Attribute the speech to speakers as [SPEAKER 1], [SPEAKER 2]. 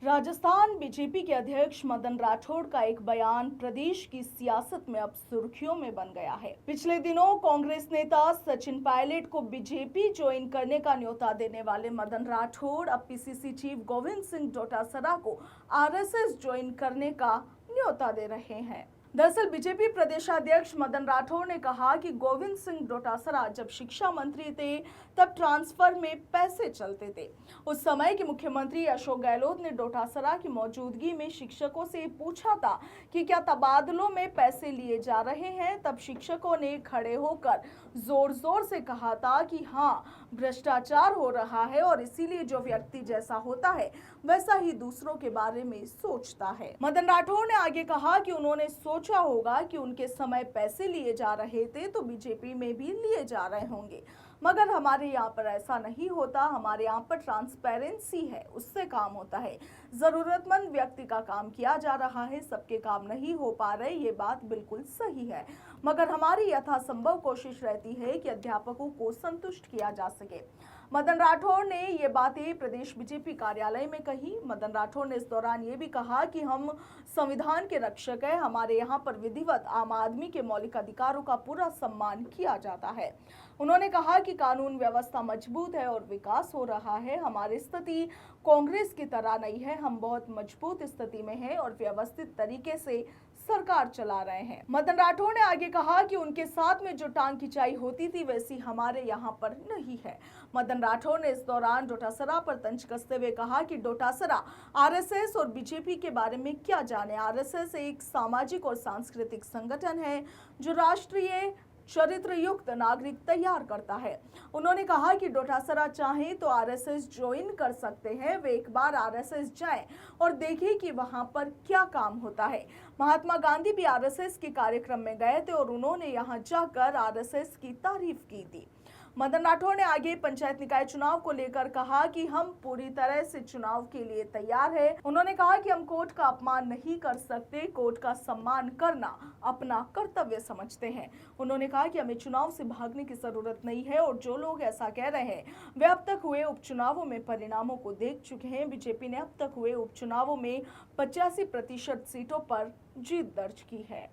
[SPEAKER 1] Rajasthan BJP के अध्यक्ष मदन राठौड़ का एक बयान प्रदेश की सियासत में अब सुर्खियों में बन गया है। पिछले दिनों कांग्रेस नेता सचिन पायलट को बीजेपी ज्वाइन करने का न्योता देने वाले मदन राठौड़ अब पीसीसी चीफ गोविंद सिंह डोटासरा को आरएसएस ज्वाइन करने का न्योता दे रहे हैं। दरअसल बीजेपी प्रदेशाध्यक्ष मदन राठौड़ ने कहा कि गोविंद सिंह डोटासरा जब शिक्षा मंत्री थे तब ट्रांसफर में पैसे चलते थे। उस समय के मुख्यमंत्री अशोक गहलोत ने डोटासरा की मौजूदगी में शिक्षकों से पूछा था कि क्या तबादलों में पैसे लिए जा रहे हैं। तब शिक्षकों ने खड़े होकर जोर जोर से कहा था कि हाँ, भ्रष्टाचार हो रहा है और इसीलिए जो व्यक्ति जैसा होता है वैसा ही दूसरों के बारे में सोचता है। मदन राठौड़ ने आगे कहा कि उन्होंने सोचा होगा कि उनके समय पैसे लिए जा रहे थे तो बीजेपी में भी लिए जा रहे होंगे, मगर हमारे यहाँ पर ऐसा नहीं होता। हमारे यहाँ पर ट्रांसपेरेंसी है, उससे काम होता है। जरूरतमंद व्यक्ति का काम किया जा रहा है, सबके काम नहीं हो पा रहे, ये बात बिल्कुल सही है, मगर हमारी यथासंभव कोशिश रहती है कि अध्यापकों को संतुष्ट किया जा सके। मदन राठौड़ ने ये बातें प्रदेश बीजेपी कार्यालय में कही। मदन राठौड़ ने इस दौरान ये भी कहा कि हम संविधान के रक्षक हैं, हमारे यहाँ पर विधिवत आम आदमी के मौलिक अधिकारों का पूरा सम्मान किया जाता है। उन्होंने कहा कि कानून व्यवस्था मजबूत है और विकास हो रहा है। हमारी स्थिति कांग्रेस की तरह नहीं है, हम बहुत मजबूत स्थिति में हैं और व्यवस्थित तरीके से सरकार चला रहे हैं। मदन राठौड़ ने आगे कहा कि उनके साथ में जो टांग खिंचाई होती थी वैसी हमारे यहाँ पर नहीं है। मदन राठौड़ ने इस दौरान डोटासरा पर तंज कसते हुए कहा कि डोटासरा आरएसएस और बीजेपी के बारे में क्या जाने। आरएसएस एक सामाजिक और सांस्कृतिक संगठन है जो राष्ट्रीय चरित्र युक्त नागरिक तैयार करता है। उन्होंने कहा कि डोटासरा चाहे तो आरएसएस ज्वाइन कर सकते हैं, वे एक बार आरएसएस जाएं और देखें कि वहां पर क्या काम होता है। महात्मा गांधी भी आरएसएस के कार्यक्रम में गए थे और उन्होंने यहां जाकर आरएसएस की तारीफ की थी। मदन राठौड़ ने आगे पंचायत निकाय चुनाव को लेकर कहा कि हम पूरी तरह से चुनाव के लिए तैयार हैं। उन्होंने कहा कि हम कोर्ट का अपमान नहीं कर सकते, कोर्ट का सम्मान करना अपना कर्तव्य समझते हैं। उन्होंने कहा कि हमें चुनाव से भागने की जरूरत नहीं है और जो लोग ऐसा कह रहे हैं वे अब तक हुए उपचुनावों में परिणामों को देख चुके हैं। बीजेपी ने अब तक हुए उपचुनावों में 85% सीटों पर जीत दर्ज की है।